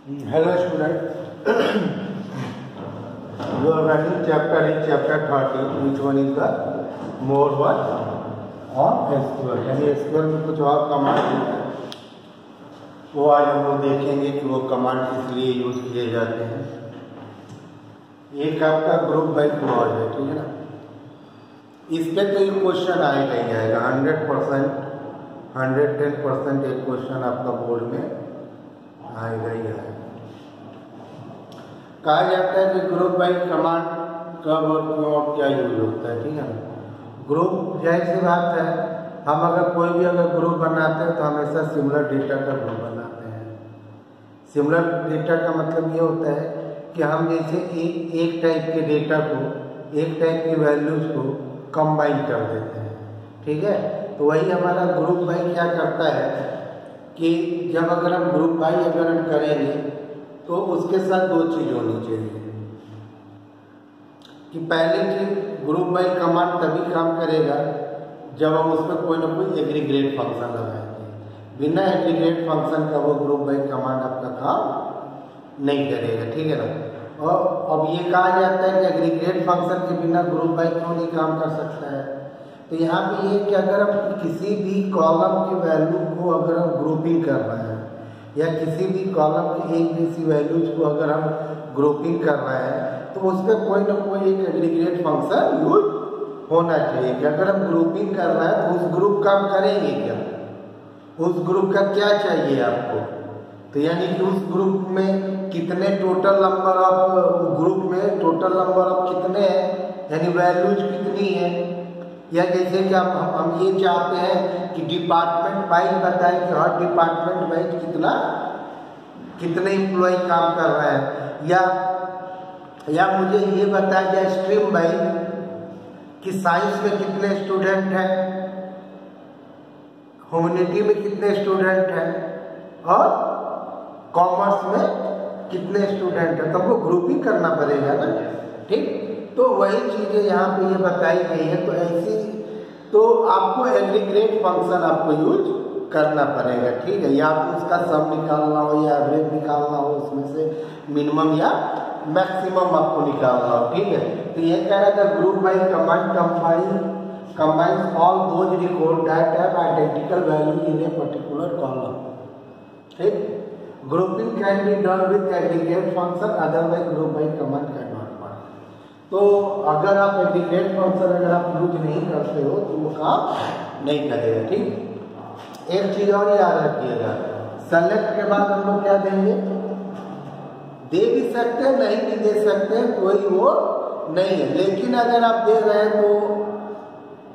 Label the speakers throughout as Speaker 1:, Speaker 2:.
Speaker 1: Hello student, you are running chapter in chapter 30, which one is the more one on SQL, यानी SQL में कुछ और command है वो आज हम लोग देखेंगे कि वो कमांड किस लिए यूज किए जाते हैं। एक आपका ग्रुप बाय क्लॉज है, ठीक है ना। इस पे तो ये क्वेश्चन आएगा ही आएगा 100%, 110% एक क्वेश्चन आपका बोर्ड में आएगा ही आएगा। कहा जाता है कि ग्रुप बाय कमांड कब और क्यों और क्या यूज होता है, ठीक है ना। ग्रुप जाहिर सी बात है, हम अगर कोई भी ग्रुप बनाते हैं तो हमेशा सिमिलर डेटा का ग्रुप बनाते हैं। सिमिलर डेटा का मतलब ये होता है कि हम जैसे एक टाइप के डेटा को, एक टाइप की वैल्यूज को कंबाइन कर देते हैं, ठीक है। तो वही हमारा ग्रुप बाय क्या करता है कि जब अगर हम ग्रुप बाय अगर हम करेंगे तो उसके साथ दो चीज होनी चाहिए कि पहली चीज ग्रुप बाय कमांड तभी काम करेगा जब हम उसमें कोई ना कोई एग्रीगेट फंक्शन लगाएंगे। बिना एग्रीगेट फंक्शन का वो ग्रुप बाय कमांड आपका काम नहीं करेगा, ठीक है ना। और अब ये कहा जाता है कि एग्रीगेट फंक्शन के बिना ग्रुप बाय क्यों नहीं काम कर सकता है, तो यहाँ पे ये कि अगर हम किसी भी कॉलम की वैल्यू को अगर हम ग्रुपिंग कर रहे हैं या किसी भी कॉलम की एक जैसी वैल्यूज को अगर हम ग्रुपिंग कर रहे हैं तो उस पर कोई ना कोई एक एग्रीगेट फंक्शन यूज होना चाहिए कि अगर हम ग्रुपिंग कर रहे हैं तो उस ग्रुप का हम करेंगे क्या, उस ग्रुप का क्या चाहिए आपको। तो यानी कि उस ग्रुप में कितने टोटल नंबर ऑफ ग्रुप में टोटल नंबर ऑफ कितने हैं, यानी वैल्यूज कितनी है, या जैसे कि हम ये चाहते हैं कि डिपार्टमेंट वाइज बताएं कि हर डिपार्टमेंट वाइज कितने एम्प्लॉय काम कर रहे हैं, या मुझे ये बताया जाए स्ट्रीम वाइज कि साइंस में कितने स्टूडेंट हैं, ह्यूमैनिटी में कितने स्टूडेंट हैं और कॉमर्स में कितने स्टूडेंट हैं। तो हमको ग्रुपिंग करना पड़ेगा ना, ठीक। तो वही चीजें यहाँ पे ये बताई गई है। तो ऐसी तो आपको एग्रीगेट फंक्शन आपको यूज करना पड़ेगा, ठीक है। या तो उसका सम निकालना हो या एवरेज निकालना हो, उसमें से मिनिमम या मैक्सिमम आपको निकालना हो, ठीक है। तो ये कह रहा था group by command combines all those record that have identical value in a particular column, ठीक। Grouping can be done with aggregate function, otherwise group by command can not work. तो अगर आप एग्रीगेट फंक्शन अगर आप use नहीं करते हो तो वो काम नहीं करेगा, ठीक। एक चीज और याद रखिएगा, सेलेक्ट के बाद हम लोग क्या देंगे, दे भी सकते हैं नहीं भी दे सकते हैं, कोई वो नहीं है। लेकिन अगर आप दे रहे हैं तो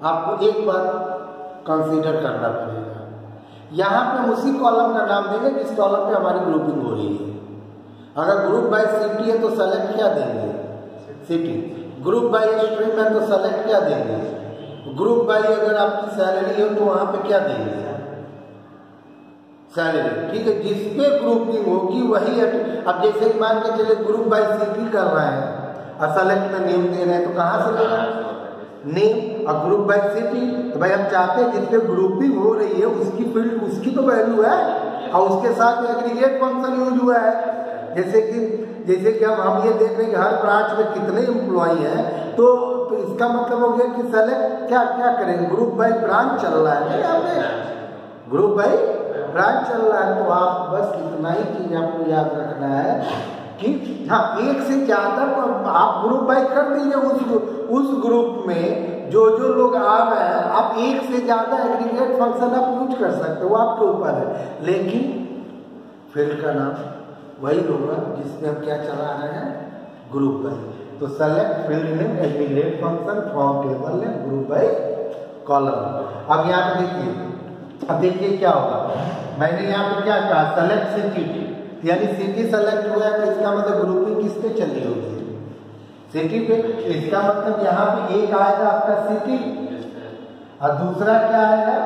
Speaker 1: आपको एक बात कंसीडर करना पड़ेगा, यहाँ पे हम उसी कॉलम का नाम देंगे जिस कॉलम पे हमारी ग्रुपिंग हो रही है। अगर ग्रुप बाय सिटी है तो सेलेक्ट क्या देंगे, सिटी। ग्रुप बाय स्ट्रीम है तो सेलेक्ट क्या देंगे, ग्रुप बाय अगर आपकी सैलरी है तो वहां पे क्या देंगे, सैलरी, ठीक है। जिसपे ग्रुपिंग होगी वही। अब जैसे मान के चले ग्रुप बाय सिटी कर रहे हैं और सेलेक्ट में नेम दे रहे हैं तो कहाँ से लेगा नेम, और ग्रुप बाय सिटी तो भाई हम चाहते हैं जिसपे ग्रुपिंग हो रही है उसकी फील्ड उसकी तो वैल्यू है और उसके साथ एग्रीगेट फंक्शन यूज हुआ है। जैसे कि हम ये देख रहे हैं कि हर ब्रांच में कितने एम्प्लॉय हैं, तो इसका मतलब हो गया कि सेलेक्ट क्या करेंगे, ग्रुप बाय ब्रांच चल रहा है यहाँ पे, ग्रुप बाय ब्रांच चल रहा है। तो आप बस इतना ही चीज आपको याद रखना है कि हाँ, एक से ज्यादा आप ग्रुप बाय कर दीजिए, उस ग्रुप में जो लोग आ रहे हैं आप एक से ज्यादा एग्रीगेट फंक्शन आप यूज कर सकते हो, वो आपके ऊपर है। लेकिन फील्ड का नाम वही होगा जिसमें हम क्या चला रहे हैं, ग्रुप बाय। तो select field name aggregate function from table name group by column. अब यहाँ पे देखिए क्या होगा, मैंने यहाँ पे क्या कहा, सेलेक्ट सिटी, यानी सिटी सेलेक्ट हुआ है तो इसका मतलब ग्रुपिंग किस पे चली होगी, सिटी पे। इसका मतलब यहाँ पे एक आएगा आपका सिटी और दूसरा क्या आएगा,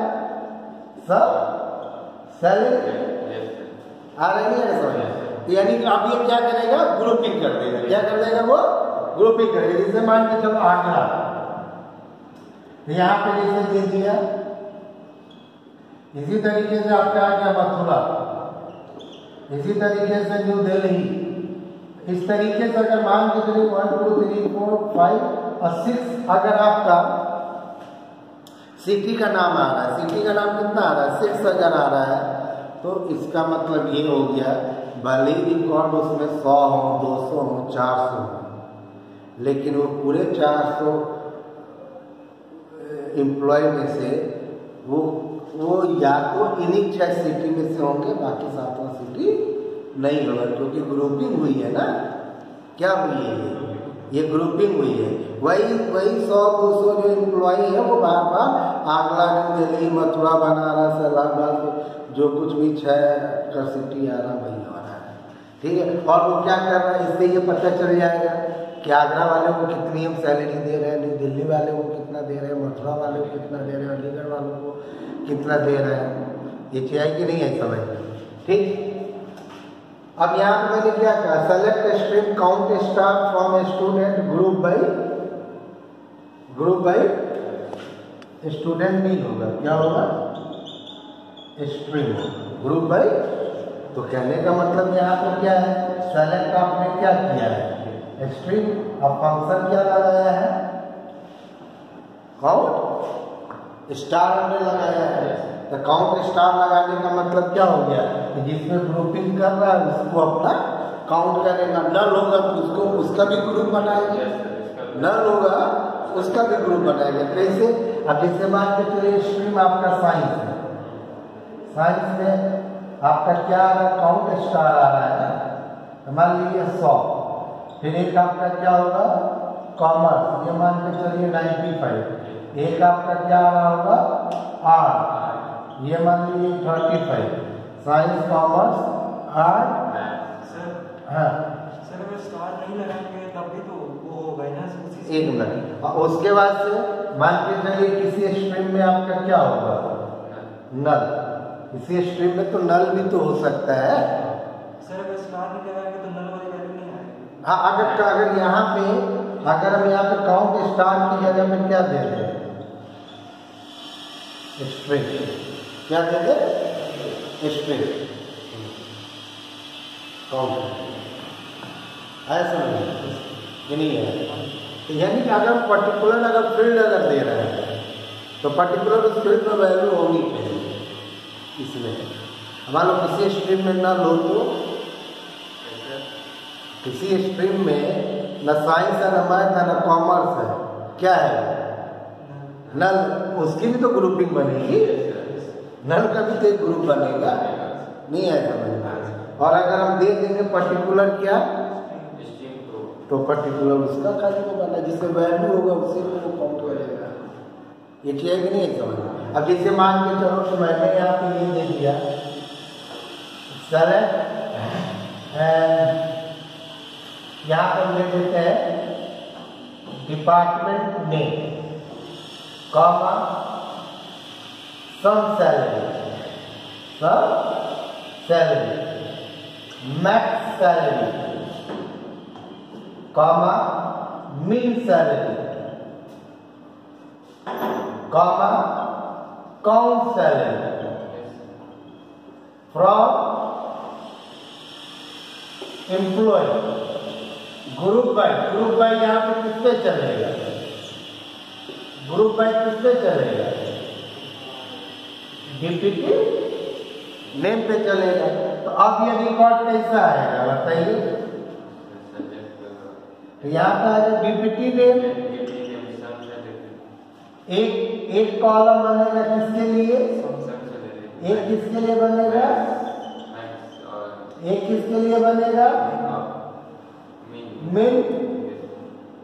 Speaker 1: सब सैलरी आ रही है समझ। यानी अब ये क्या करेगा, ग्रुपिंग कर देगा। क्या कर देगा वो, ग्रुपिंग करेगा। जैसे मान के चलो आगरा, यहाँ पे जैसे दे दिया, इसी तरीके से आपका आ गया मथुरा, इसी तरीके से न्यू दिल्ली, इस तरीके से अगर मान के चलिए 1 2 3 4 5 और 6 अगर आपका सिटी का नाम आ रहा है, सिटी का नाम कितना आ रहा है 6 अगर आ रहा है, तो इसका मतलब ये हो गया भले ही रिकॉर्ड उसमें 100 हो 200 हो 400 हो, लेकिन वो पूरे 400 एम्प्लॉय में से वो या तो इन्हीं 6 सिटी में से होंगे, बाकी 7वां सिटी नहीं होगा, क्योंकि ग्रुपिंग हुई है ना। क्या हुई है ये ग्रुपिंग हुई है। वही 100-200 जो एम्प्लॉय है वो बार बार आगरा, न्यू दिल्ली, मथुरा, बनारस, इलाहाबाद, जो कुछ भी 6 का सिटी आ रहा वही हो रहा है, ठीक है। और वो क्या कर रहा है, इससे ये पता चल जाएगा कि आगरा वाले को कितनी हम सैलरी दे रहे हैं, न्यू दिल्ली वाले को कितना दे रहे हैं, मथुरा वाले को कितना दे रहे हैं, अलीगढ़ वालों को कितना दे रहे हैं। ये चाहिए कि नहीं है समझ, ठीक। अब यहाँ पे मैंने क्या कहा, select stream count star from student group by student नहीं होगा, क्या होगा स्ट्रीम, ग्रुप बाई। तो कहने का मतलब यहाँ पे क्या है, सेलेक्ट आपने क्या किया है स्ट्रीम, अब फंक्शन क्या लगाया है काउंट स्टार हमने लगाया है। तो काउंट स्टार लगाने का मतलब क्या हो गया कि जिसमें ग्रुपिंग कर रहा है उसको अपना काउंट करेगा, नल होगा तो उसको उसका भी ग्रुप बनाएगा, नल होगा उसका भी ग्रुप बनाएगा। कैसे, अब जैसे मान के चलिए स्ट्रीम आपका साइंस है, साइंस में आपका क्या आ रहा है काउंट स्टार आ रहा है ना, तो मान लीजिए 100, फिर एक आपका क्या होगा कॉमर्स, ये मान के चलिए 95, एक आपका क्या आ रहा होगा आर्ट, ये मान लीजिए 35, साइंस कॉमर्स आर्ट। हाँ
Speaker 2: सर अगर स्टार नहीं लगाएंगे तब भी तो वो होगा ना,
Speaker 1: एक मिनट। और उसके बाद से मान के चलिए किसी स्ट्रीम में आपका क्या होगा नल, किसी स्ट्रीम में तो नल भी तो हो सकता है।
Speaker 2: सर अगर स्टार नहीं लगाएंगे तो नल वाली वैल्यू नहीं आएगी।
Speaker 1: हाँ, अगर यहाँ पे अगर हम यहाँ पे काउंट स्टार की जगह में क्या दे दें स्ट्रिंग, क्या दे दें स्ट्रिंग काउंट, ऐसा नहीं है। तो यानी कि अगर पर्टिकुलर अगर फील्ड अगर दे रहे हैं तो पर्टिकुलर उस फील्ड में वैल्यू होनी चाहिए। इसमें मान लो किसी स्ट्रीम में नल हो तो किसी स्ट्रीम में न साइंस है, न मैथ है, न कॉमर्स है, क्या है नल, उसकी भी तो ग्रुपिंग बनेगी, नल का भी तो एक ग्रुप बनेगा, नहीं है समझ। और अगर हम दे देंगे पर्टिकुलर क्या, तो पर्टिकुलर उसका खाली को बना, जिससे वैल्यू होगा उसी को वो काउंट करेगा। ये ठीक है कि नहीं समझ। अब जैसे मान के चलो कि मैंने यहाँ पे ये दे दिया सेलेक्ट, यहाँ पर ले देते हैं department name comma sum salary max salary comma mean salary comma count salary from employ group by यहाँ पे किससे चलेगा, ग्रुप बाय किससे चलेगा डीपीटी नेम पे चलेगा। तो अब ये रिकॉर्ड कैसा आएगा बताइए, तो यहाँ पे आएगा डीपीटी नेम, एक कॉलम बनेगा किसके लिए, एक किसके लिए बनेगा, एक किसके लिए बनेगा मिन,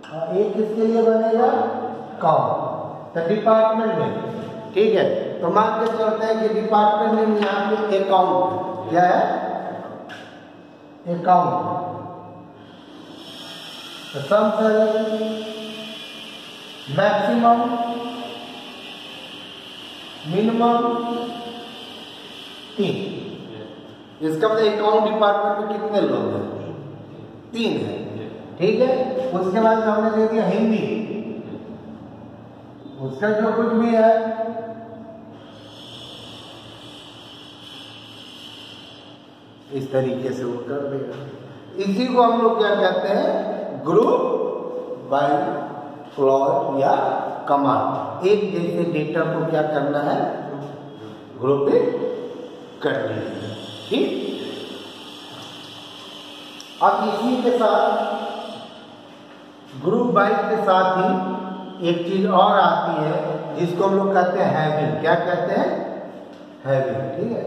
Speaker 1: और एक किसके लिए बनेगा काउंट। तो डिपार्टमेंट में ठीक है, तो मान के चलते हैं कि डिपार्टमेंट में यहाँ पे अकाउंट क्या है अकाउंट, तो सम सैलरी मैक्सिमम मिनिमम 3। इसका मतलब अकाउंट डिपार्टमेंट में कितने लोग हैं 3 है, ठीक है। उसके बाद हमने दे दिया हिंदी, उसका जो कुछ भी है इस तरीके से वो कर देगा। इसी को हम लोग क्या कहते हैं, ग्रुप बाय क्लॉज या कमांड। एक जैसे डेटा को क्या करना है, ग्रुपिंग करनी है। ठीक, अब इसी के साथ ग्रुप बाय के साथ ही एक चीज और आती है जिसको हम लोग कहते हैं हैविंग। क्या कहते हैं, हैविंग। ठीक है,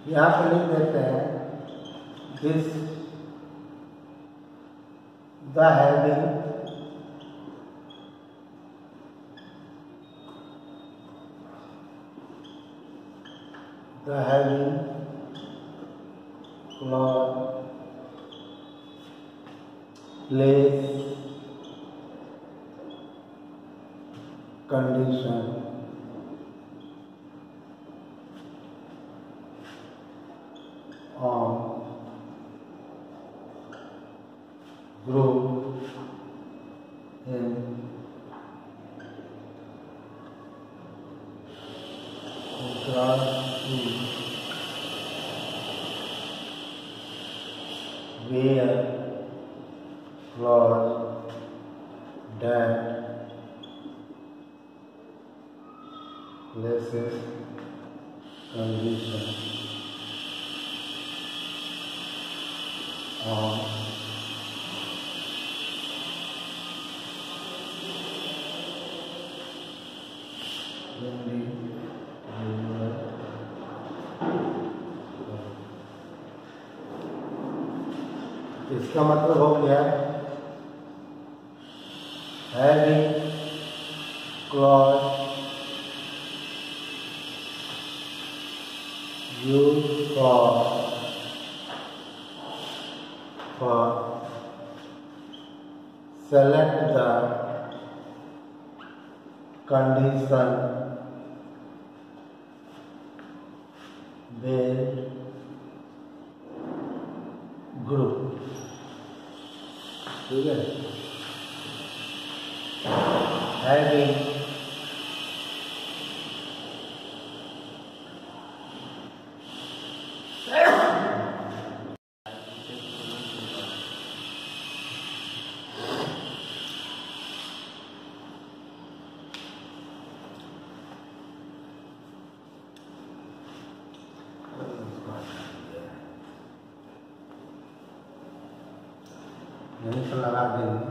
Speaker 1: यहाँ पे लिख देते हैं this the having clause place condition on group in class 2 where clause that places condition on इसका मतलब हो गया having clause used for select the condition based group। ठीक है, having यहीं पर लगा देंगे।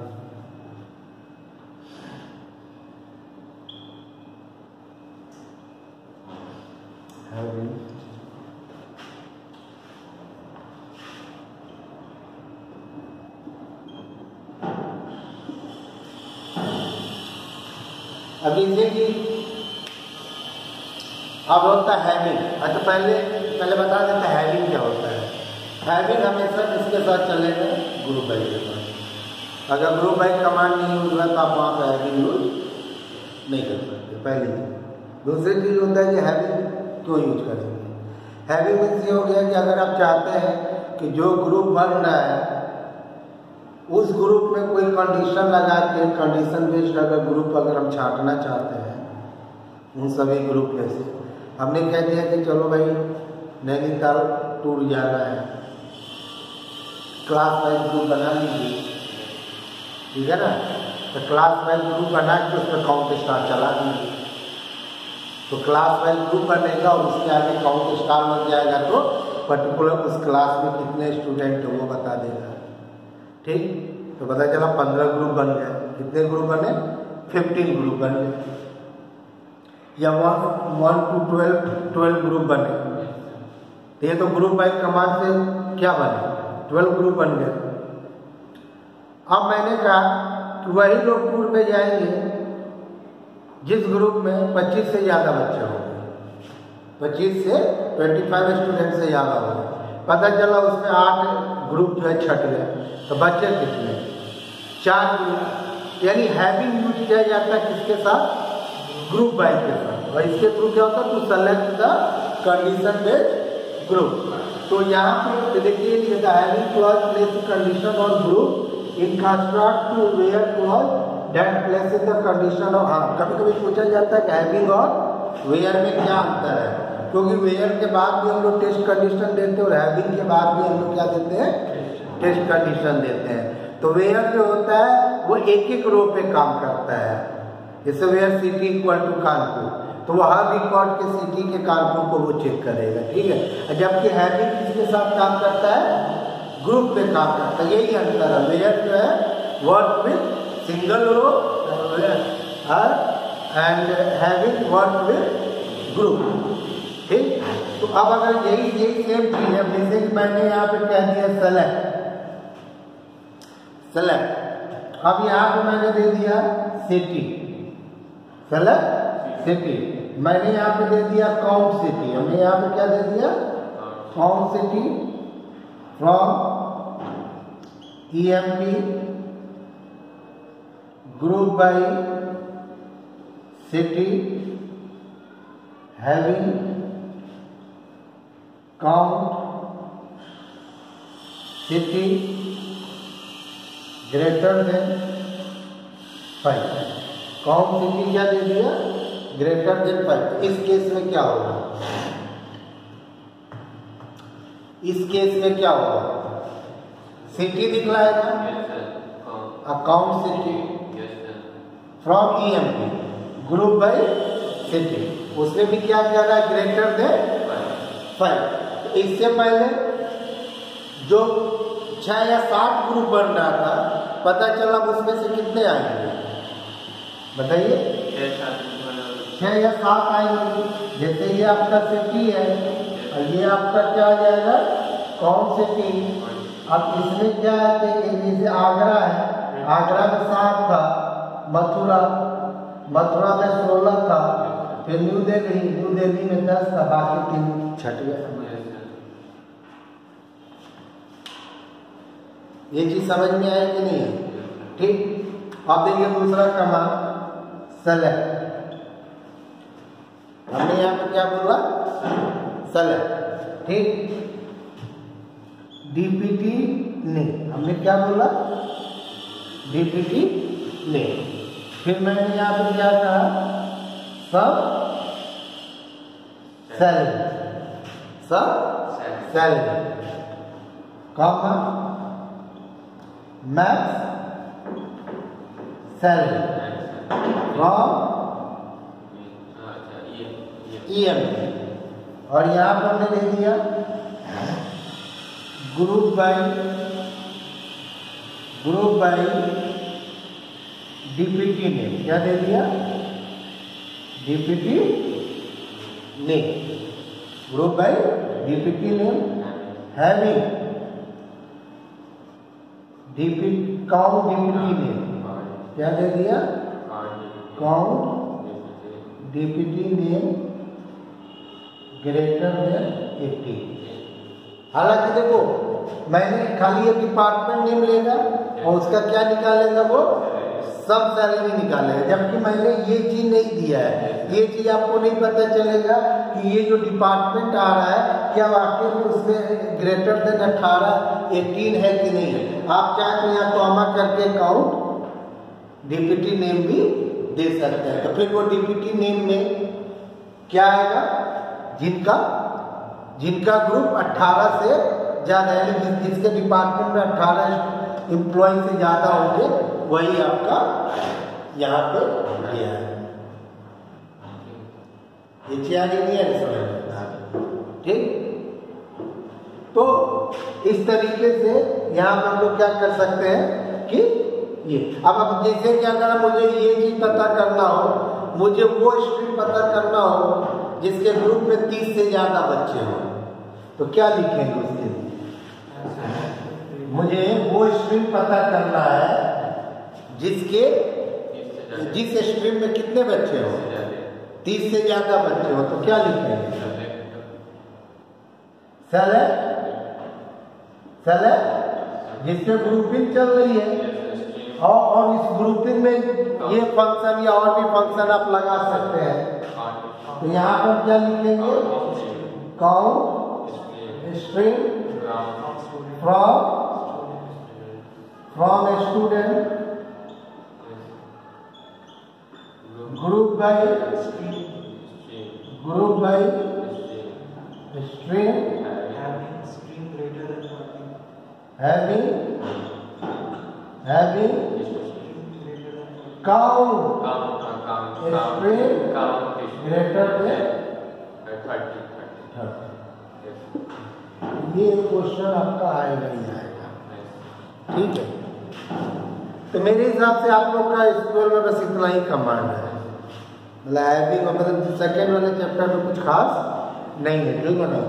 Speaker 1: अब जैसे कि अब होता है हैविंग। अच्छा, पहले बता देते हैं हैविंग क्या होता है। हैविंग हमेशा किसके साथ चलेगा, ग्रुप बाय के साथ। अगर ग्रुप बाय कमांड नहीं यूज हुआ तो आप वहाँ पर हैविंग यूज नहीं कर सकते, पहली चीज। दूसरी चीज होता है कि हैविंग क्यों यूज करेंगे। हैविंग मीन्स ये हो गया कि अगर आप चाहते हैं कि जो ग्रुप बन रहा है उस ग्रुप में कोई कंडीशन लगा के, कंडीशन बेस्ड अगर ग्रुप अगर हम छांटना चाहते हैं उन सभी ग्रुप में से, हमने कह दिया कि चलो भाई नैनीताल टूर जाना है, क्लास वाइज ग्रुप बना लीजिए। ठीक है ना, तो क्लास वाइज ग्रुप बना के उसमें काउंट स्टार चला दीजिए। तो क्लास वाइज ग्रुप बनेगा और उसके आगे काउंट स्टार लग जाएगा तो पर्टिकुलर उस क्लास में कितने स्टूडेंट हैं वो बता देगा। ठीक, तो पता चला 15 ग्रुप बन गए। कितने ग्रुप बने, 15 ग्रुप बन गए, या 1 to 12 ग्रुप बने। तो ये तो ग्रुप बाय कमांड से क्या बने, 12 ग्रुप बन गए। अब मैंने कहा कि वही लोग टूर पे जाएंगे जिस ग्रुप में 25 से ज़्यादा बच्चे होंगे, 25 से 25 स्टूडेंट से ज़्यादा होंगे। पता चला उसमें 8 ग्रुप जो है छट गए, तो बच्चे कितने, 4 ग्रुप, यानी हैविंग यूज किया जाता है किसके साथ, ग्रुप बाय के साथ। और इसके थ्रू क्या होता है, to select the condition based group. तो यहाँ पे देखिए लिखा है हैविंग क्लॉज प्लेस कंडीशन और group in construct to where clause that places the condition of. हाँ, कभी कभी पूछा जाता है कि हैविंग और वेयर में क्या अंतर है, क्योंकि वेयर के बाद भी हम लोग टेस्ट कंडीशन देते हैं और हैविंग के बाद भी हम लोग क्या देते हैं, टेस्ट कंडीशन देते हैं। तो वेयर जो होता है वो एक एक रो पे काम करता है, जैसे where city equal to Kanpur, तो वो हर रिकॉर्ड के सिटी के कानपुर को वो चेक करेगा, ठीक है। जबकि हैविंग किसके साथ काम करता है, ग्रुप पे काम करता है, यही अंतर है। वेयर जो है work with single row and having work with group, ठीक। तो अब अगर यही सेम चीज है, जैसे कि मैंने यहाँ पे कह दिया सेलेक्ट, अब यहाँ पे मैंने दे दिया सिटी, सेलेक्ट सिटी, मैंने यहाँ पे दे दिया काउंट सिटी, हमने यहाँ पे क्या दे दिया, count city from EMP group by city having count city greater than 5। Count city क्या दे दिया, ग्रेटर देन 5। इस केस में क्या होगा, इस केस में क्या होगा, सिटी दिखलाएगा, account city from EMP group by city, उसमें भी क्या कह रहा है, ग्रेटर देन 5। इससे पहले जो 6 या 7 ग्रुप बन रहा था, पता चला उसमें से कितने आएंगे, बताइए, 6 या 7 आएंगे। जैसे ये आपका सिटी है और ये आपका क्या आ जाएगा, कौन सिटी। अब इसमें क्या है कि जैसे आगरा है, आगरा में 7 था, मथुरा में 16 था, फिर न्यू दिल्ली में 10 था, बाकी 3 छट गया। ये चीज समझ में आए कि नहीं, ठीक। अब देखिए दूसरा कमांड सेलेक्ट, हमने यहाँ पे क्या बोला, सेलेक्ट, ठीक। DPT ने हमने क्या बोला, DPT ने, फिर मैंने यहाँ पे क्या कहा, sum sal, comma max sal from EMP, और यहाँ पर हमने दे दिया ग्रुप बाय DPT ने, क्या दे दिया, DPT ने, ग्रुप बाय DPT ने हैविंग काउंट DPT ने क्या दे दिया, काउंट DPT ने ग्रेटर देन 80। हालांकि देखो मैंने खाली ये डिपार्टमेंट नेम लेगा और उसका क्या निकालेगा, वो सब सैलरी निकालेगा, जबकि मैंने ये चीज नहीं दिया है। ये चीज आपको नहीं पता चलेगा कि ये जो डिपार्टमेंट आ रहा है क्या वाकई में उसमें ग्रेटर देन 18 है कि नहीं। आप चाहे तो यहाँ कॉमा करके काउंट DPT नेम भी दे सकते हैं। तो फिर वो DPT नेम में क्या आएगा, जिनका ग्रुप 18 से ज्यादा है, जिसके डिपार्टमेंट में 18 एम्प्लॉय से ज्यादा होंगे, वही आपका यहाँ पे दिया है। ये चीज नहीं है समझ, ठीक। तो इस तरीके से यहाँ पर हम लोग क्या कर सकते हैं कि ये अब जैसे कि अगर मुझे ये चीज पता करना हो, मुझे वो स्ट्रीम पता करना हो जिसके ग्रुप में 30 से ज्यादा बच्चे हो, तो क्या लिखेंगे उसके लिए, मुझे वो स्ट्रीम पता करना है जिस स्ट्रीम में कितने बच्चे हो, 30 से ज्यादा बच्चे हो, तो क्या लिखेंगे, सेलेक्ट जिसमें ग्रुपिंग चल रही है, और इस ग्रुपिंग में ये फंक्शन या और भी फंक्शन आप लगा सकते हैं। तो यहाँ पर क्या लिखेंगे? Count string from student group by string having count string greater than 30। ये क्वेश्चन आपका आएगा ही आएगा, ठीक है। तो मेरे हिसाब से आप लोग का स्कूल में बस इतना ही कमांड है, मतलब सेकेंड वाले चैप्टर में कुछ खास नहीं है, ठीक है ना।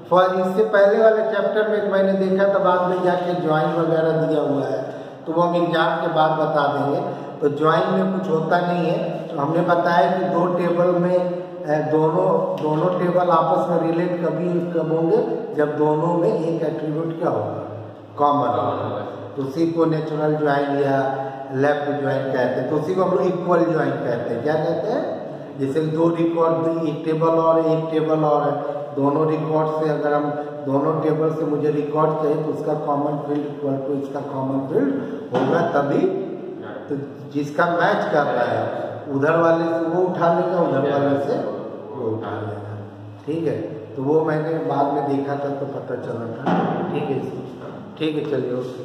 Speaker 1: फॉर इससे पहले वाले चैप्टर में मैंने देखा था, बाद में जाके ज्वाइन वगैरह दिया हुआ है, तो वो हम एग्जाम के बाद बता देंगे। तो ज्वाइन में कुछ होता नहीं है। तो हमने बताया कि दो टेबल में दोनों टेबल आपस में रिलेट कब होंगे, जब दोनों में एक एट्रीब्यूट क्या होगा, कॉमन होगा। तो उसी को नेचुरल ज्वाइन या लेफ्ट ज्वाइन कहते हैं। तो उसी को हम लोग इक्वल ज्वाइन कहते हैं। क्या कहते हैं? जैसे दो रिकॉर्ड, एक टेबल और एक टेबल और है, दोनों रिकॉर्ड से अगर हम दोनों टेबल से मुझे रिकॉर्ड चाहिए तो उसका कॉमन फील्ड इक्वल टू इसका कॉमन फील्ड होगा, तभी तो जिसका मैच कर रहा है उधर वाले से वो उठा लेगा, उधर वाले से वो उठा लेगा, ठीक है। तो वो मैंने बाद में देखा था तो पता चला था, ठीक है, चलिए ओके।